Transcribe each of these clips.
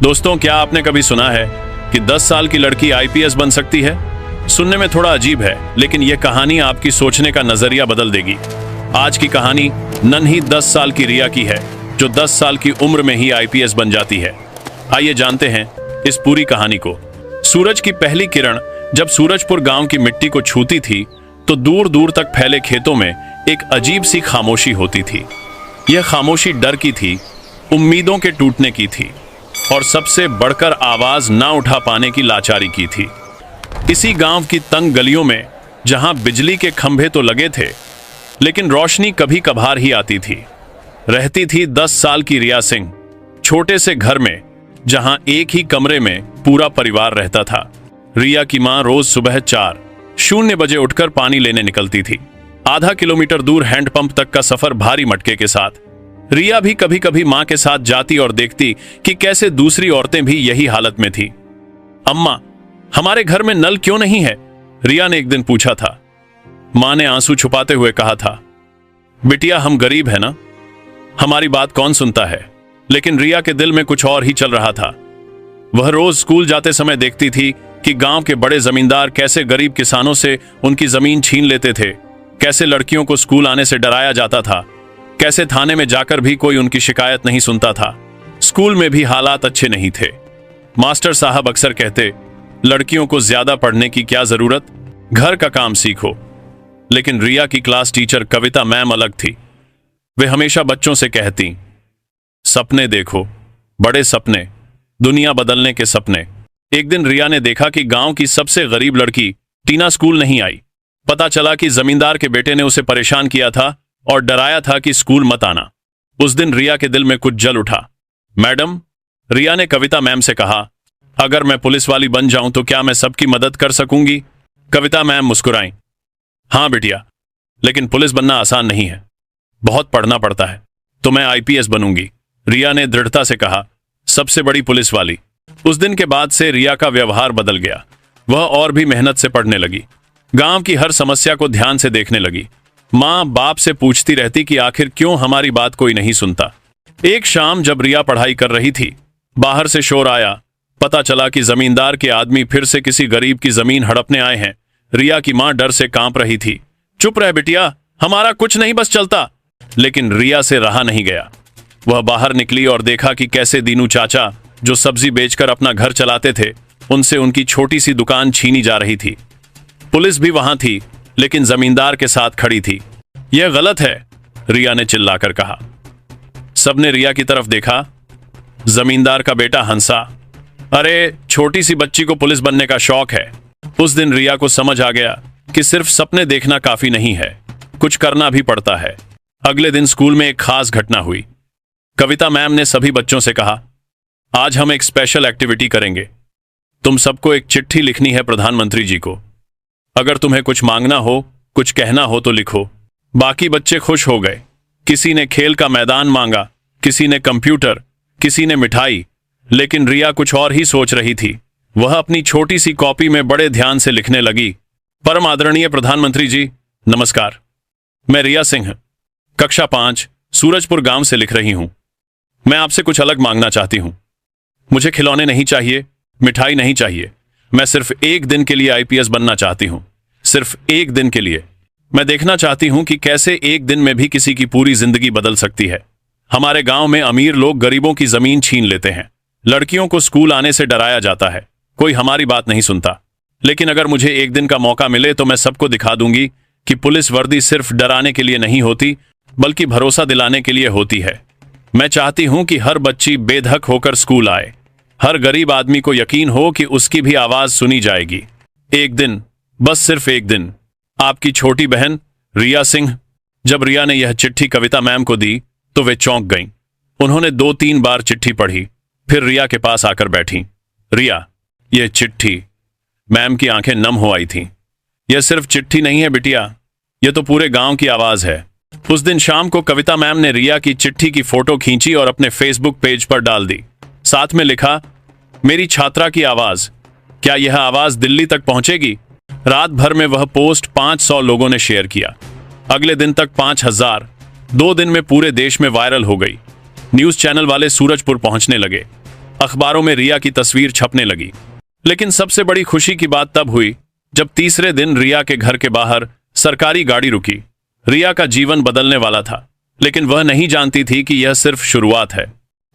दोस्तों, क्या आपने कभी सुना है कि 10 साल की लड़की आईपीएस बन सकती है? सुनने में थोड़ा अजीब है, लेकिन यह कहानी आपकी सोचने का नजरिया बदल देगी। आज की कहानी नन्ही 10 साल की रिया की है, जो 10 साल की उम्र में ही आईपीएस बन जाती है। आइए जानते हैं इस पूरी कहानी को। सूरज की पहली किरण जब सूरजपुर गांव की मिट्टी को छूती थी, तो दूर दूर तक फैले खेतों में एक अजीब सी खामोशी होती थी। यह खामोशी डर की थी, उम्मीदों के टूटने की थी, और सबसे बढ़कर आवाज ना उठा पाने की लाचारी की थी। इसी गांव की तंग गलियों में, जहां बिजली के खंभे तो लगे थे, लेकिन रोशनी कभी कभार ही आती थी, रहती थी 10 साल की रिया सिंह, छोटे से घर में, जहां एक ही कमरे में पूरा परिवार रहता था। रिया की मां रोज सुबह 4:00 बजे उठकर पानी लेने निकलती थी। आधा किलोमीटर दूर हैंडपंप तक का सफर भारी मटके के साथ। रिया भी कभी कभी मां के साथ जाती और देखती कि कैसे दूसरी औरतें भी यही हालत में थी। अम्मा, हमारे घर में नल क्यों नहीं है? रिया ने एक दिन पूछा था। मां ने आंसू छुपाते हुए कहा था, बिटिया, हम गरीब है ना, हमारी बात कौन सुनता है। लेकिन रिया के दिल में कुछ और ही चल रहा था। वह रोज स्कूल जाते समय देखती थी कि गांव के बड़े जमींदार कैसे गरीब किसानों से उनकी जमीन छीन लेते थे, कैसे लड़कियों को स्कूल आने से डराया जाता था, कैसे थाने में जाकर भी कोई उनकी शिकायत नहीं सुनता था। स्कूल में भी हालात अच्छे नहीं थे। मास्टर साहब अक्सर कहते, लड़कियों को ज्यादा पढ़ने की क्या जरूरत, घर का काम सीखो। लेकिन रिया की क्लास टीचर कविता मैम अलग थी। वे हमेशा बच्चों से कहती, सपने देखो, बड़े सपने, दुनिया बदलने के सपने। एक दिन रिया ने देखा कि गांव की सबसे गरीब लड़की टीना स्कूल नहीं आई। पता चला कि जमींदार के बेटे ने उसे परेशान किया था और डराया था कि स्कूल मत आना। उस दिन रिया के दिल में कुछ जल उठा। मैडम, रिया ने कविता मैम से कहा, अगर मैं पुलिस वाली बन जाऊं तो क्या मैं सबकी मदद कर सकूंगी? कविता मैम मुस्कुराई। हाँ बिटिया, लेकिन पुलिस बनना आसान नहीं है, बहुत पढ़ना पड़ता है। तो मैं आईपीएस बनूंगी, रिया ने दृढ़ता से कहा, सबसे बड़ी पुलिस वाली। उस दिन के बाद से रिया का व्यवहार बदल गया। वह और भी मेहनत से पढ़ने लगी, गांव की हर समस्या को ध्यान से देखने लगी। मां बाप से पूछती रहती कि आखिर क्यों हमारी बात कोई नहीं सुनता। एक शाम जब रिया पढ़ाई कर रही थी, बाहर से शोर आया। पता चला कि जमींदार के आदमी फिर से किसी गरीब की जमीन हड़पने आए हैं। रिया की मां डर से कांप रही थी। चुप रह बिटिया, हमारा कुछ नहीं बस चलता। लेकिन रिया से रहा नहीं गया। वह बाहर निकली और देखा कि कैसे दीनू चाचा, जो सब्जी बेचकर अपना घर चलाते थे, उनसे उनकी छोटी सी दुकान छीनी जा रही थी। पुलिस भी वहां थी, लेकिन जमींदार के साथ खड़ी थी। यह गलत है, रिया ने चिल्लाकर कहा। सबने रिया की तरफ देखा। जमींदार का बेटा हंसा। अरे, छोटी सी बच्ची को पुलिस बनने का शौक है। उस दिन रिया को समझ आ गया कि सिर्फ सपने देखना काफी नहीं है, कुछ करना भी पड़ता है। अगले दिन स्कूल में एक खास घटना हुई। कविता मैम ने सभी बच्चों से कहा, आज हम एक स्पेशल एक्टिविटी करेंगे। तुम सबको एक चिट्ठी लिखनी है प्रधानमंत्री जी को। अगर तुम्हें कुछ मांगना हो, कुछ कहना हो तो लिखो। बाकी बच्चे खुश हो गए। किसी ने खेल का मैदान मांगा, किसी ने कंप्यूटर, किसी ने मिठाई। लेकिन रिया कुछ और ही सोच रही थी। वह अपनी छोटी सी कॉपी में बड़े ध्यान से लिखने लगी। परम आदरणीय प्रधानमंत्री जी, नमस्कार। मैं रिया सिंह, कक्षा 5, सूरजपुर गांव से लिख रही हूं। मैं आपसे कुछ अलग मांगना चाहती हूं। मुझे खिलौने नहीं चाहिए, मिठाई नहीं चाहिए। मैं सिर्फ एक दिन के लिए आईपीएस बनना चाहती हूं, सिर्फ एक दिन के लिए। मैं देखना चाहती हूं कि कैसे एक दिन में भी किसी की पूरी जिंदगी बदल सकती है। हमारे गांव में अमीर लोग गरीबों की जमीन छीन लेते हैं, लड़कियों को स्कूल आने से डराया जाता है, कोई हमारी बात नहीं सुनता। लेकिन अगर मुझे एक दिन का मौका मिले तो मैं सबको दिखा दूंगी कि पुलिस वर्दी सिर्फ डराने के लिए नहीं होती, बल्कि भरोसा दिलाने के लिए होती है। मैं चाहती हूं कि हर बच्ची बेधक होकर स्कूल आए, हर गरीब आदमी को यकीन हो कि उसकी भी आवाज सुनी जाएगी। एक दिन, बस सिर्फ एक दिन। आपकी छोटी बहन रिया सिंह। जब रिया ने यह चिट्ठी कविता मैम को दी तो वे चौंक गईं। उन्होंने 2-3 बार चिट्ठी पढ़ी, फिर रिया के पास आकर बैठी। रिया, यह चिट्ठी। मैम की आंखें नम हो आई थीं। यह सिर्फ चिट्ठी नहीं है बिटिया, यह तो पूरे गांव की आवाज है। उस दिन शाम को कविता मैम ने रिया की चिट्ठी की फोटो खींची और अपने फेसबुक पेज पर डाल दी। साथ में लिखा, मेरी छात्रा की आवाज, क्या यह आवाज दिल्ली तक पहुंचेगी? रात भर में वह पोस्ट 500 लोगों ने शेयर किया। अगले दिन तक 5000। 2 दिन में पूरे देश में वायरल हो गई। न्यूज चैनल वाले सूरजपुर पहुंचने लगे। अखबारों में रिया की तस्वीर छपने लगी। लेकिन सबसे बड़ी खुशी की बात तब हुई जब तीसरे दिन रिया के घर के बाहर सरकारी गाड़ी रुकी। रिया का जीवन बदलने वाला था, लेकिन वह नहीं जानती थी कि यह सिर्फ शुरुआत है।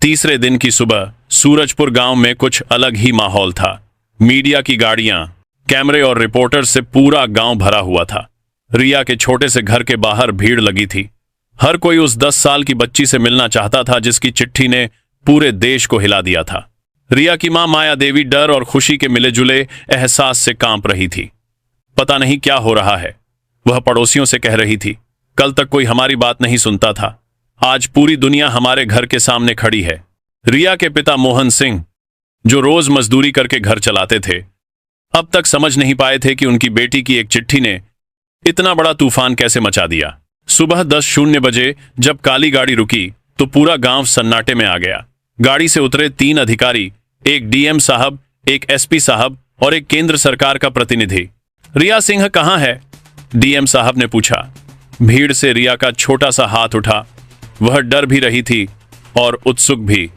तीसरे दिन की सुबह सूरजपुर गांव में कुछ अलग ही माहौल था। मीडिया की गाड़ियां, कैमरे और रिपोर्टर से पूरा गांव भरा हुआ था। रिया के छोटे से घर के बाहर भीड़ लगी थी। हर कोई उस 10 साल की बच्ची से मिलना चाहता था जिसकी चिट्ठी ने पूरे देश को हिला दिया था। रिया की मां माया देवी डर और खुशी के मिले जुले एहसास से कांप रही थी। पता नहीं क्या हो रहा है, वह पड़ोसियों से कह रही थी। कल तक कोई हमारी बात नहीं सुनता था, आज पूरी दुनिया हमारे घर के सामने खड़ी है। रिया के पिता मोहन सिंह, जो रोज मजदूरी करके घर चलाते थे, अब तक समझ नहीं पाए थे कि उनकी बेटी की एक चिट्ठी ने इतना बड़ा तूफान कैसे मचा दिया। सुबह 10:00 बजे जब काली गाड़ी रुकी तो पूरा गांव सन्नाटे में आ गया। गाड़ी से उतरे 3 अधिकारी, एक डीएम साहब, एक एसपी साहब और एक केंद्र सरकार का प्रतिनिधि। रिया सिंह कहाँ है? डीएम साहब ने पूछा। भीड़ से रिया का छोटा सा हाथ उठा। वह डर भी रही थी और उत्सुक भी।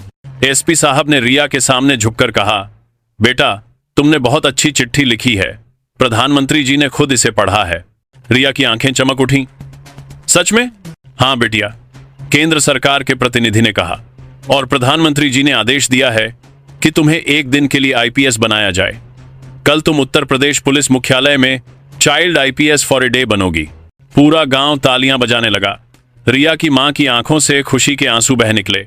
एसपी साहब ने रिया के सामने झुककर कहा, बेटा, तुमने बहुत अच्छी चिट्ठी लिखी है। प्रधानमंत्री जी ने खुद इसे पढ़ा है। रिया की आंखें चमक उठी। सच में? हाँ बेटिया, केंद्र सरकार के प्रतिनिधि ने कहा, और प्रधानमंत्री जी ने आदेश दिया है कि तुम्हें एक दिन के लिए आईपीएस बनाया जाए। कल तुम उत्तर प्रदेश पुलिस मुख्यालय में child IPS for a day बनोगी। पूरा गांव तालियां बजाने लगा। रिया की मां की आंखों से खुशी के आंसू बह निकले।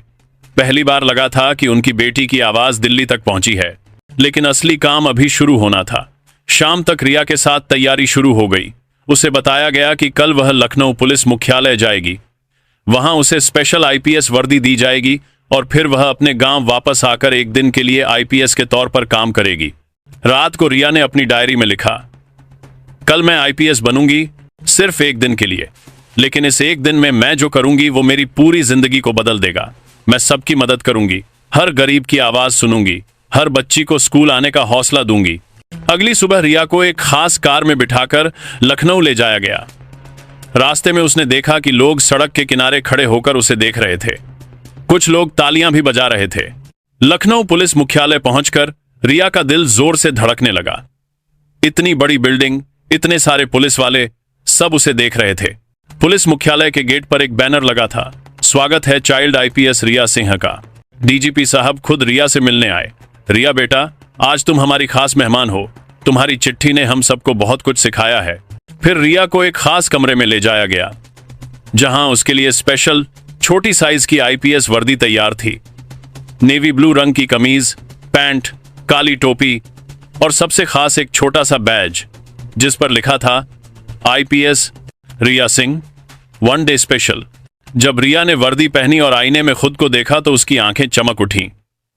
पहली बार लगा था कि उनकी बेटी की आवाज दिल्ली तक पहुंची है, लेकिन असली काम अभी शुरू होना था। शाम तक रिया के साथ तैयारी शुरू हो गई। उसे बताया गया कि कल वह लखनऊ पुलिस मुख्यालय जाएगी। वहां उसे स्पेशल आईपीएस वर्दी दी जाएगी और फिर वह अपने गांव वापस आकर एक दिन के लिए आईपीएस के तौर पर काम करेगी। रात को रिया ने अपनी डायरी में लिखा, कल मैं आईपीएस बनूंगी, सिर्फ एक दिन के लिए, लेकिन इस एक दिन में मैं जो करूंगी वो मेरी पूरी जिंदगी को बदल देगा। मैं सबकी मदद करूंगी, हर गरीब की आवाज सुनूंगी, हर बच्ची को स्कूल आने का हौसला दूंगी। अगली सुबह रिया को एक खास कार में बिठाकर लखनऊ ले जाया गया। रास्ते में उसने देखा कि लोग सड़क के किनारे खड़े होकर उसे देख रहे थे। कुछ लोग तालियां भी बजा रहे थे। लखनऊ पुलिस मुख्यालय पहुंचकर रिया का दिल जोर से धड़कने लगा। इतनी बड़ी बिल्डिंग, इतने सारे पुलिस वाले, सब उसे देख रहे थे। पुलिस मुख्यालय के गेट पर एक बैनर लगा था, स्वागत है चाइल्ड आईपीएस रिया सिंह का। डीजीपी साहब खुद रिया से मिलने आए। रिया बेटा, आज तुम हमारी खास मेहमान हो। तुम्हारी चिट्ठी ने हम सबको बहुत कुछ सिखाया है। फिर रिया को एक खास कमरे में ले जाया गया, जहां उसके लिए स्पेशल छोटी साइज की आईपीएस वर्दी तैयार थी। नेवी ब्लू रंग की कमीज, पैंट, काली टोपी और सबसे खास एक छोटा सा बैज जिस पर लिखा था आईपीएस रिया सिंह, 1 डे स्पेशल। जब रिया ने वर्दी पहनी और आईने में खुद को देखा तो उसकी आंखें चमक उठी।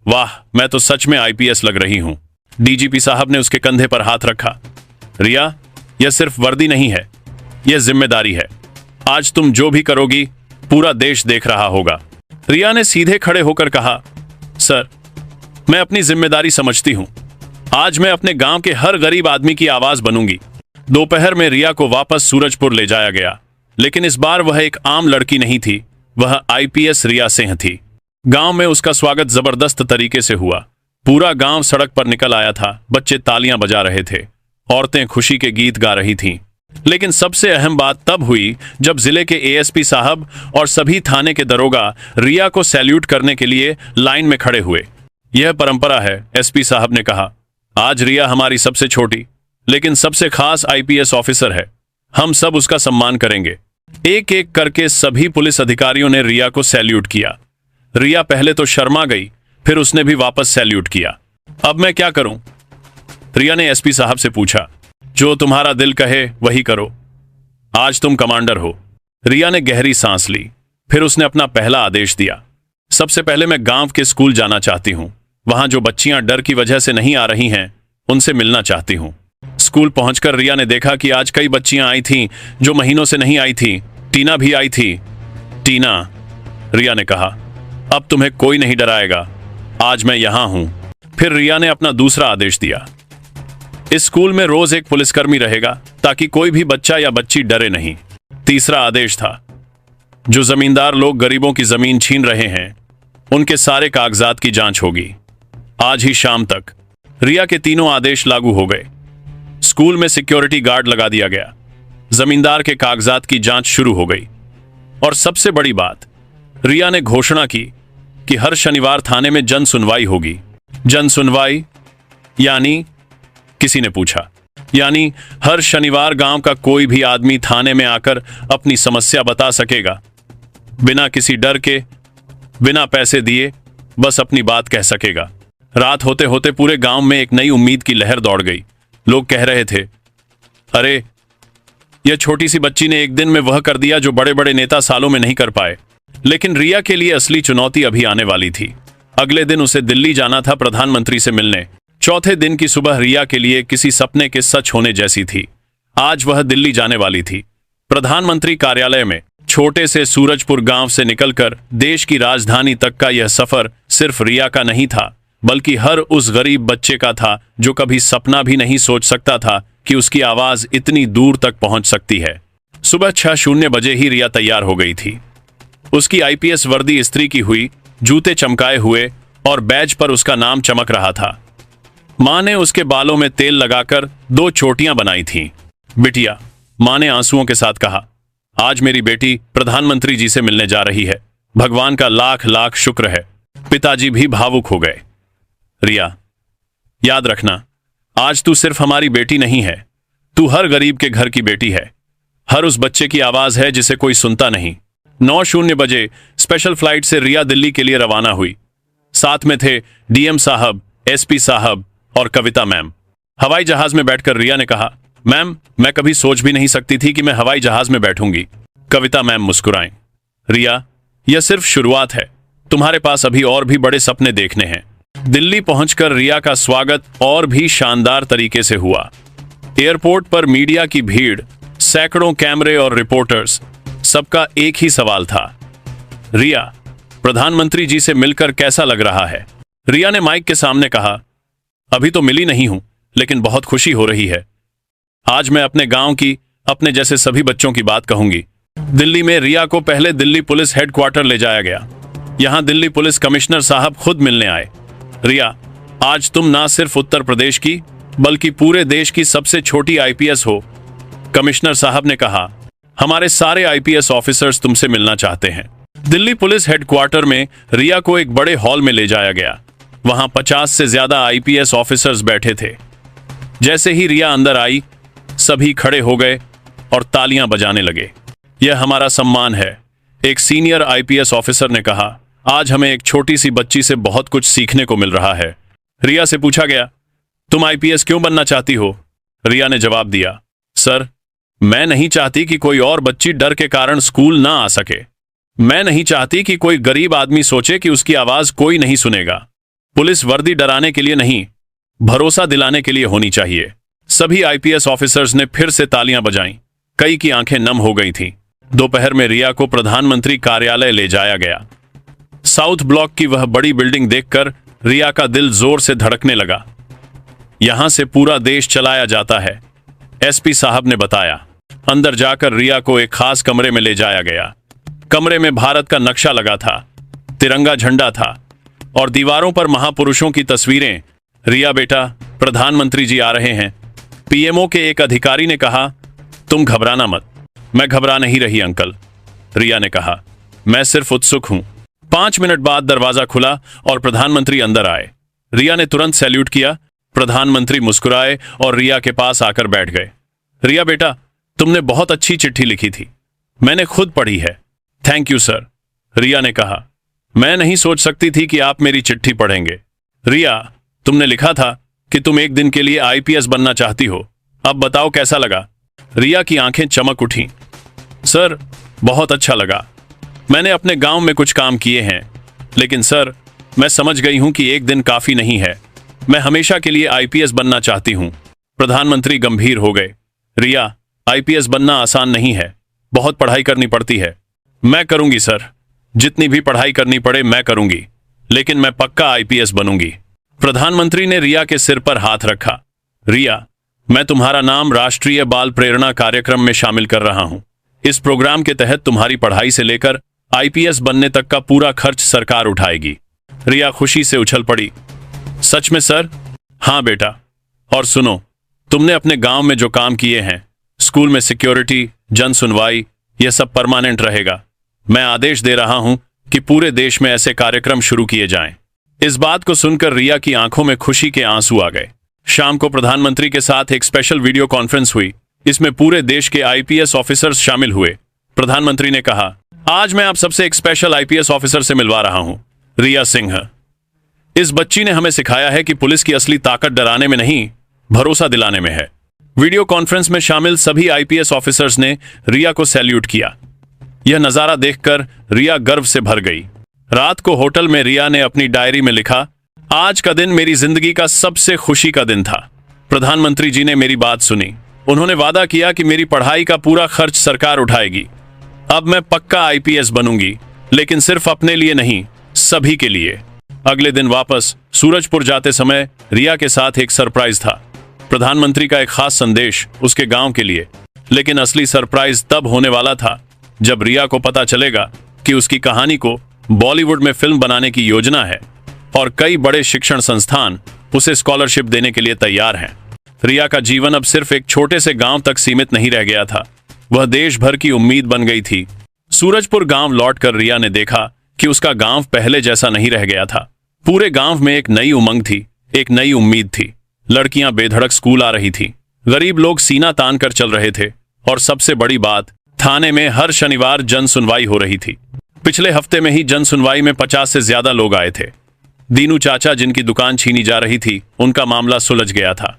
वाह, मैं तो सच में आईपीएस लग रही हूं। डीजीपी साहब ने उसके कंधे पर हाथ रखा। रिया, यह सिर्फ वर्दी नहीं है, यह जिम्मेदारी है। आज तुम जो भी करोगी पूरा देश देख रहा होगा। रिया ने सीधे खड़े होकर कहा, सर, मैं अपनी जिम्मेदारी समझती हूं। आज मैं अपने गांव के हर गरीब आदमी की आवाज बनूंगी। दोपहर में रिया को वापस सूरजपुर ले जाया गया, लेकिन इस बार वह एक आम लड़की नहीं थी, वह आईपीएस रिया सिंह थी। गांव में उसका स्वागत जबरदस्त तरीके से हुआ। पूरा गांव सड़क पर निकल आया था। बच्चे तालियां बजा रहे थे, औरतें खुशी के गीत गा रही थीं। लेकिन सबसे अहम बात तब हुई जब जिले के एएसपी साहब और सभी थाने के दरोगा रिया को सैल्यूट करने के लिए लाइन में खड़े हुए। यह परंपरा है, एसपी साहब ने कहा। आज रिया हमारी सबसे छोटी लेकिन सबसे खास आईपीएस ऑफिसर है। हम सब उसका सम्मान करेंगे। एक एक करके सभी पुलिस अधिकारियों ने रिया को सैल्यूट किया। रिया पहले तो शर्मा गई, फिर उसने भी वापस सैल्यूट किया। अब मैं क्या करूं? रिया ने एसपी साहब से पूछा। जो तुम्हारा दिल कहे वही करो, आज तुम कमांडर हो। रिया ने गहरी सांस ली, फिर उसने अपना पहला आदेश दिया। सबसे पहले मैं गांव के स्कूल जाना चाहती हूं। वहां जो बच्चियां डर की वजह से नहीं आ रही हैं, उनसे मिलना चाहती हूं। स्कूल पहुंचकर रिया ने देखा कि आज कई बच्चियां आई थीं जो महीनों से नहीं आई थीं। टीना भी आई थी। टीना, रिया ने कहा, अब तुम्हें कोई नहीं डराएगा, आज मैं यहां हूं। फिर रिया ने अपना दूसरा आदेश दिया। इस स्कूल में रोज एक पुलिसकर्मी रहेगा ताकि कोई भी बच्चा या बच्ची डरे नहीं। तीसरा आदेश था, जो जमींदार लोग गरीबों की जमीन छीन रहे हैं, उनके सारे कागजात की जांच होगी। आज ही शाम तक रिया के तीनों आदेश लागू हो गए। स्कूल में सिक्योरिटी गार्ड लगा दिया गया, जमींदार के कागजात की जांच शुरू हो गई और सबसे बड़ी बात, रिया ने घोषणा की कि हर शनिवार थाने में जन सुनवाई होगी। जन सुनवाई यानी? किसी ने पूछा। यानी हर शनिवार गांव का कोई भी आदमी थाने में आकर अपनी समस्या बता सकेगा, बिना किसी डर के, बिना पैसे दिए, बस अपनी बात कह सकेगा। रात होते होते पूरे गांव में एक नई उम्मीद की लहर दौड़ गई। लोग कह रहे थे, अरे यह छोटी सी बच्ची ने एक दिन में वह कर दिया जो बड़े बड़े नेता सालों में नहीं कर पाए। लेकिन रिया के लिए असली चुनौती अभी आने वाली थी। अगले दिन उसे दिल्ली जाना था प्रधानमंत्री से मिलने। चौथे दिन की सुबह रिया के लिए किसी सपने के सच होने जैसी थी। आज वह दिल्ली जाने वाली थी। प्रधानमंत्री कार्यालय में छोटे से सूरजपुर गांव से निकलकर देश की राजधानी तक का यह सफर सिर्फ रिया का नहीं था, बल्कि हर उस गरीब बच्चे का था जो कभी सपना भी नहीं सोच सकता था कि उसकी आवाज इतनी दूर तक पहुंच सकती है। सुबह 6:00 बजे ही रिया तैयार हो गई थी। उसकी आईपीएस वर्दी इस्त्री की हुई, जूते चमकाए हुए और बैज पर उसका नाम चमक रहा था। मां ने उसके बालों में तेल लगाकर 2 चोटियां बनाई थीं। बिटिया, मां ने आंसुओं के साथ कहा, आज मेरी बेटी प्रधानमंत्री जी से मिलने जा रही है। भगवान का लाख लाख शुक्र है। पिताजी भी भावुक हो गए। रिया, याद रखना, आज तू सिर्फ हमारी बेटी नहीं है, तू हर गरीब के घर की बेटी है। हर उस बच्चे की आवाज है जिसे कोई सुनता नहीं। 9:00 बजे स्पेशल फ्लाइट से रिया दिल्ली के लिए रवाना हुई। साथ में थे डीएम साहब, एसपी साहब और कविता मैम। हवाई जहाज में बैठकर रिया ने कहा, मैम, मैं कभी सोच भी नहीं सकती थी कि मैं हवाई जहाज में बैठूंगी। कविता मैम मुस्कुराएं। रिया, यह सिर्फ शुरुआत है, तुम्हारे पास अभी और भी बड़े सपने देखने हैं। दिल्ली पहुंचकर रिया का स्वागत और भी शानदार तरीके से हुआ। एयरपोर्ट पर मीडिया की भीड़, सैकड़ों कैमरे और रिपोर्टर्स, सबका एक ही सवाल था, रिया, प्रधानमंत्री जी से मिलकर कैसा लग रहा है? रिया ने माइक के सामने कहा, अभी तो मिली नहीं हूं, लेकिन बहुत खुशी हो रही है। आज मैं अपने गांव की, अपने जैसे सभी बच्चों की बात कहूंगी। दिल्ली में रिया को पहले दिल्ली पुलिस हेडक्वार्टर ले जाया गया। यहां दिल्ली पुलिस कमिश्नर साहब खुद मिलने आए। रिया, आज तुम ना सिर्फ उत्तर प्रदेश की, बल्कि पूरे देश की सबसे छोटी आईपीएस हो। कमिश्नर साहब ने कहा, हमारे सारे आईपीएस ऑफिसर्स तुमसे मिलना चाहते हैं। दिल्ली पुलिस हेडक्वार्टर में रिया को एक बड़े हॉल में ले जाया गया। वहां 50 से ज्यादा आईपीएस ऑफिसर्स बैठे थे। जैसे ही रिया अंदर आई, सभी खड़े हो गए और तालियां बजाने लगे। यह हमारा सम्मान है, एक सीनियर आईपीएस ऑफिसर ने कहा। आज हमें एक छोटी सी बच्ची से बहुत कुछ सीखने को मिल रहा है। रिया से पूछा गया, तुम आईपीएस क्यों बनना चाहती हो? रिया ने जवाब दिया, सर, मैं नहीं चाहती कि कोई और बच्ची डर के कारण स्कूल ना आ सके। मैं नहीं चाहती कि कोई गरीब आदमी सोचे कि उसकी आवाज कोई नहीं सुनेगा। पुलिस वर्दी डराने के लिए नहीं, भरोसा दिलाने के लिए होनी चाहिए। सभी आईपीएस ऑफिसर्स ने फिर से तालियां बजाईं। कई की आंखें नम हो गई थीं। दोपहर में रिया को प्रधानमंत्री कार्यालय ले जाया गया। साउथ ब्लॉक की वह बड़ी बिल्डिंग देखकर रिया का दिल जोर से धड़कने लगा। यहां से पूरा देश चलाया जाता है, एसपी साहब ने बताया। अंदर जाकर रिया को एक खास कमरे में ले जाया गया। कमरे में भारत का नक्शा लगा था, तिरंगा झंडा था और दीवारों पर महापुरुषों की तस्वीरें। रिया बेटा, प्रधानमंत्री जी आ रहे हैं। पीएमओ के एक अधिकारी ने कहा, तुम घबराना मत। मैं घबरा नहीं रही अंकल, रिया ने कहा, मैं सिर्फ उत्सुक हूं। 5 मिनट बाद दरवाजा खुला और प्रधानमंत्री अंदर आए। रिया ने तुरंत सैल्यूट किया। प्रधानमंत्री मुस्कुराए और रिया के पास आकर बैठ गए। रिया बेटा, तुमने बहुत अच्छी चिट्ठी लिखी थी, मैंने खुद पढ़ी है। थैंक यू सर, रिया ने कहा। मैं नहीं सोच सकती थी कि आप मेरी चिट्ठी पढ़ेंगे। रिया, तुमने लिखा था कि तुम एक दिन के लिए आईपीएस बनना चाहती हो। अब बताओ कैसा लगा? रिया की आंखें चमक उठीं। सर, बहुत अच्छा लगा। मैंने अपने गांव में कुछ काम किए हैं, लेकिन सर, मैं समझ गई हूं कि एक दिन काफी नहीं है। मैं हमेशा के लिए आईपीएस बनना चाहती हूं। प्रधानमंत्री गंभीर हो गए। रिया, आईपीएस बनना आसान नहीं है, बहुत पढ़ाई करनी पड़ती है। मैं करूंगी सर, जितनी भी पढ़ाई करनी पड़े मैं करूंगी, लेकिन मैं पक्का आईपीएस बनूंगी। प्रधानमंत्री ने रिया के सिर पर हाथ रखा। रिया, मैं तुम्हारा नाम राष्ट्रीय बाल प्रेरणा कार्यक्रम में शामिल कर रहा हूं। इस प्रोग्राम के तहत तुम्हारी पढ़ाई से लेकर आईपीएस बनने तक का पूरा खर्च सरकार उठाएगी। रिया खुशी से उछल पड़ी। सच में सर? हाँ बेटा। और सुनो, तुमने अपने गांव में जो काम किए हैं, स्कूल में सिक्योरिटी, जन सुनवाई, यह सब परमानेंट रहेगा। मैं आदेश दे रहा हूं कि पूरे देश में ऐसे कार्यक्रम शुरू किए जाएं। इस बात को सुनकर रिया की आंखों में खुशी के आंसू आ गए। शाम को प्रधानमंत्री के साथ एक स्पेशल वीडियो कॉन्फ्रेंस हुई। इसमें पूरे देश के आईपीएस ऑफिसर्स शामिल हुए। प्रधानमंत्री ने कहा, आज मैं आप सबसे एक स्पेशल आईपीएस ऑफिसर से मिलवा रहा हूं, रिया सिंह। इस बच्ची ने हमें सिखाया है कि पुलिस की असली ताकत डराने में नहीं, भरोसा दिलाने में है। वीडियो कॉन्फ्रेंस में शामिल सभी आईपीएस ऑफिसर्स ने रिया को सैल्यूट किया। यह नजारा देखकर रिया गर्व से भर गई। रात को होटल में रिया ने अपनी डायरी में लिखा, आज का दिन मेरी जिंदगी का सबसे खुशी का दिन था। प्रधानमंत्री जी ने मेरी बात सुनी। उन्होंने वादा किया कि मेरी पढ़ाई का पूरा खर्च सरकार उठाएगी। अब मैं पक्का आईपीएस बनूंगी, लेकिन सिर्फ अपने लिए नहीं, सभी के लिए। अगले दिन वापस सूरजपुर जाते समय रिया के साथ एक सरप्राइज था। प्रधानमंत्री का एक खास संदेश उसके गांव के लिए। लेकिन असली सरप्राइज तब होने वाला था जब रिया को पता चलेगा कि उसकी कहानी को बॉलीवुड में फिल्म बनाने की योजना है और कई बड़े शिक्षण संस्थान उसे स्कॉलरशिप देने के लिए तैयार हैं। रिया का जीवन अब सिर्फ एक छोटे से गांव तक सीमित नहीं रह गया था, वह देश भर की उम्मीद बन गई थी। सूरजपुर गांव लौटकर रिया ने देखा कि उसका गांव पहले जैसा नहीं रह गया था। पूरे गांव में एक नई उमंग थी, एक नई उम्मीद थी। लड़कियां बेधड़क स्कूल आ रही थीं, गरीब लोग सीना तान कर चल रहे थे और सबसे बड़ी बात, थाने में हर शनिवार जन सुनवाई हो रही थी। पिछले हफ्ते में ही जन सुनवाई में 50 से ज्यादा लोग आए थे। दीनू चाचा, जिनकी दुकान छीनी जा रही थी, उनका मामला सुलझ गया था।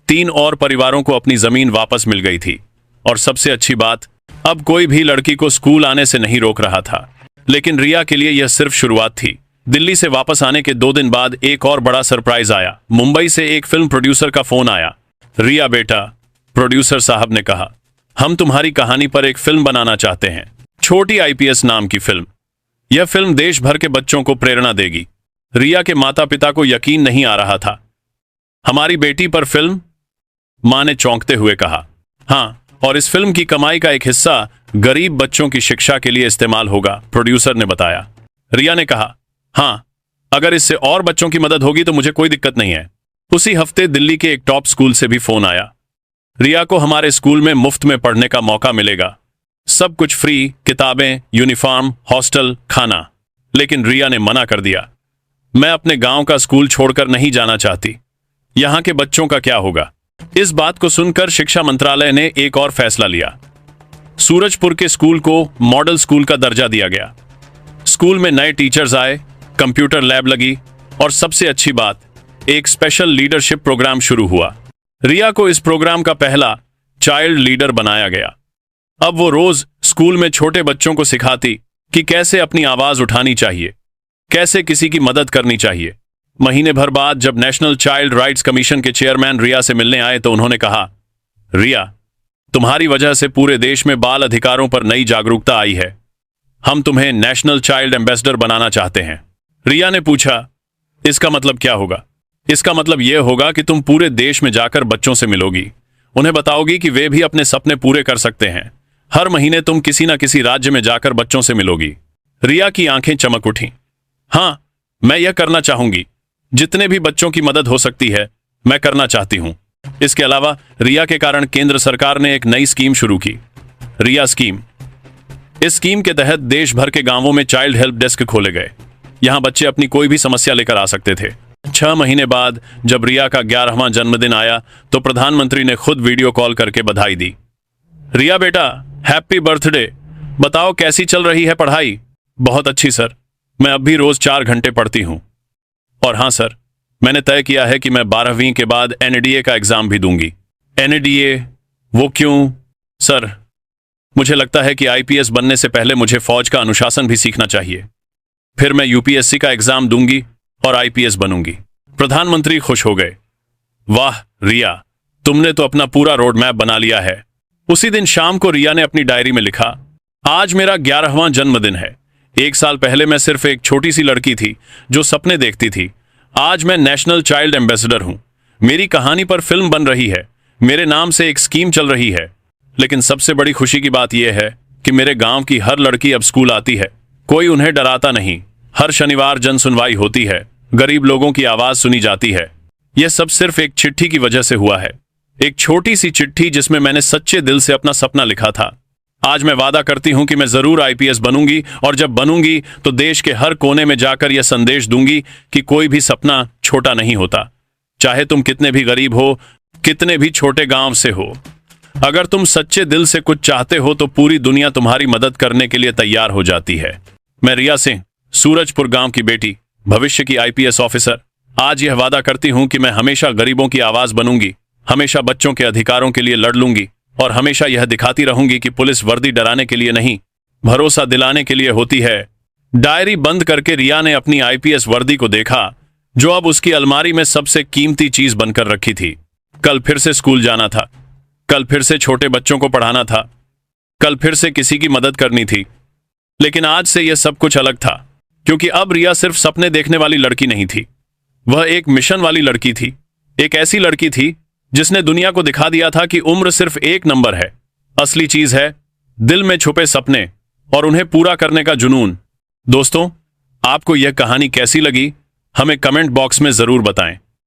3 और परिवारों को अपनी जमीन वापस मिल गई थी। और सबसे अच्छी बात, अब कोई भी लड़की को स्कूल आने से नहीं रोक रहा था। लेकिन रिया के लिए यह सिर्फ शुरुआत थी। दिल्ली से वापस आने के 2 दिन बाद एक और बड़ा सरप्राइज आया। मुंबई से एक फिल्म प्रोड्यूसर का फोन आया। रिया बेटा, प्रोड्यूसर साहब ने कहा, हम तुम्हारी कहानी पर एक फिल्म बनाना चाहते हैं, छोटी आईपीएस नाम की फिल्म। यह फिल्म देश भर के बच्चों को प्रेरणा देगी। रिया के माता पिता को यकीन नहीं आ रहा था। हमारी बेटी पर फिल्म? मां ने चौंकते हुए कहा, हाँ, और इस फिल्म की कमाई का एक हिस्सा गरीब बच्चों की शिक्षा के लिए इस्तेमाल होगा, प्रोड्यूसर ने बताया। रिया ने कहा, हाँ, अगर इससे और बच्चों की मदद होगी तो मुझे कोई दिक्कत नहीं है। उसी हफ्ते दिल्ली के एक टॉप स्कूल से भी फोन आया। रिया को हमारे स्कूल में मुफ्त में पढ़ने का मौका मिलेगा, सब कुछ फ्री, किताबें, यूनिफॉर्म, हॉस्टल, खाना। लेकिन रिया ने मना कर दिया। मैं अपने गांव का स्कूल छोड़कर नहीं जाना चाहती। यहां के बच्चों का क्या होगा? इस बात को सुनकर शिक्षा मंत्रालय ने एक और फैसला लिया। सूरजपुर के स्कूल को मॉडल स्कूल का दर्जा दिया गया। स्कूल में नए टीचर्स आए, कंप्यूटर लैब लगी और सबसे अच्छी बात, एक स्पेशल लीडरशिप प्रोग्राम शुरू हुआ। रिया को इस प्रोग्राम का पहला चाइल्ड लीडर बनाया गया। अब वो रोज स्कूल में छोटे बच्चों को सिखाती कि कैसे अपनी आवाज उठानी चाहिए, कैसे किसी की मदद करनी चाहिए। महीने भर बाद जब नेशनल चाइल्ड राइट्स कमीशन के चेयरमैन रिया से मिलने आए तो उन्होंने कहा, रिया, तुम्हारी वजह से पूरे देश में बाल अधिकारों पर नई जागरूकता आई है। हम तुम्हें नेशनल चाइल्ड एम्बेसडर बनाना चाहते हैं। रिया ने पूछा, इसका मतलब क्या होगा? इसका मतलब यह होगा कि तुम पूरे देश में जाकर बच्चों से मिलोगी, उन्हें बताओगी कि वे भी अपने सपने पूरे कर सकते हैं। हर महीने तुम किसी न किसी राज्य में जाकर बच्चों से मिलोगी। रिया की आंखें चमक उठीं। हाँ, मैं यह करना चाहूंगी। जितने भी बच्चों की मदद हो सकती है, मैं करना चाहती हूं। इसके अलावा रिया के कारण केंद्र सरकार ने एक नई स्कीम शुरू की, रिया स्कीम। इस स्कीम के तहत देश भर के गांवों में चाइल्ड हेल्प डेस्क खोले गए। यहां बच्चे अपनी कोई भी समस्या लेकर आ सकते थे। 6 महीने बाद जब रिया का 11वां जन्मदिन आया तो प्रधानमंत्री ने खुद वीडियो कॉल करके बधाई दी। रिया बेटा, हैप्पी बर्थडे। बताओ कैसी चल रही है पढ़ाई? बहुत अच्छी सर, मैं अब भी रोज 4 घंटे पढ़ती हूं। और हाँ सर, मैंने तय किया है कि मैं 12वीं के बाद एनडीए का एग्जाम भी दूंगी। एनडीए? वो क्यों? सर, मुझे लगता है कि आईपीएस बनने से पहले मुझे फौज का अनुशासन भी सीखना चाहिए। फिर मैं यूपीएससी का एग्जाम दूंगी और आईपीएस बनूंगी। प्रधानमंत्री खुश हो गए। वाह रिया, तुमने तो अपना पूरा रोड मैप बना लिया है। उसी दिन शाम को रिया ने अपनी डायरी में लिखा, आज मेरा 11वां जन्मदिन है। 1 साल पहले मैं सिर्फ एक छोटी सी लड़की थी जो सपने देखती थी। आज मैं नेशनल चाइल्ड एम्बेसडर हूं। मेरी कहानी पर फिल्म बन रही है, मेरे नाम से एक स्कीम चल रही है। लेकिन सबसे बड़ी खुशी की बात यह है कि मेरे गांव की हर लड़की अब स्कूल आती है। कोई उन्हें डराता नहीं। हर शनिवार जन सुनवाई होती है गरीब लोगों की आवाज सुनी जाती है। यह सब सिर्फ एक चिट्ठी की वजह से हुआ है, एक छोटी सी चिट्ठी जिसमें मैंने सच्चे दिल से अपना सपना लिखा था। आज मैं वादा करती हूं कि मैं जरूर आईपीएस बनूंगी, और जब बनूंगी तो देश के हर कोने में जाकर यह संदेश दूंगी कि कोई भी सपना छोटा नहीं होता, चाहे तुम कितने भी गरीब हो, कितने भी छोटे गांव से हो। अगर तुम सच्चे दिल से कुछ चाहते हो तो पूरी दुनिया तुम्हारी मदद करने के लिए तैयार हो जाती है। मैं रिया सिंह, सूरजपुर गांव की बेटी, भविष्य की आईपीएस ऑफिसर, आज यह वादा करती हूं कि मैं हमेशा गरीबों की आवाज बनूंगी, हमेशा बच्चों के अधिकारों के लिए लड़ लूंगी, और हमेशा यह दिखाती रहूंगी कि पुलिस वर्दी डराने के लिए नहीं, भरोसा दिलाने के लिए होती है। डायरी बंद करके रिया ने अपनी आईपीएस वर्दी को देखा, जो अब उसकी अलमारी में सबसे कीमती चीज बनकर रखी थी। कल फिर से स्कूल जाना था, कल फिर से छोटे बच्चों को पढ़ाना था, कल फिर से किसी की मदद करनी थी। लेकिन आज से यह सब कुछ अलग था, क्योंकि अब रिया सिर्फ सपने देखने वाली लड़की नहीं थी, वह एक मिशन वाली लड़की थी। एक ऐसी लड़की थी जिसने दुनिया को दिखा दिया था कि उम्र सिर्फ एक नंबर है, असली चीज है दिल में छुपे सपने और उन्हें पूरा करने का जुनून। दोस्तों, आपको यह कहानी कैसी लगी हमें कमेंट बॉक्स में जरूर बताएं।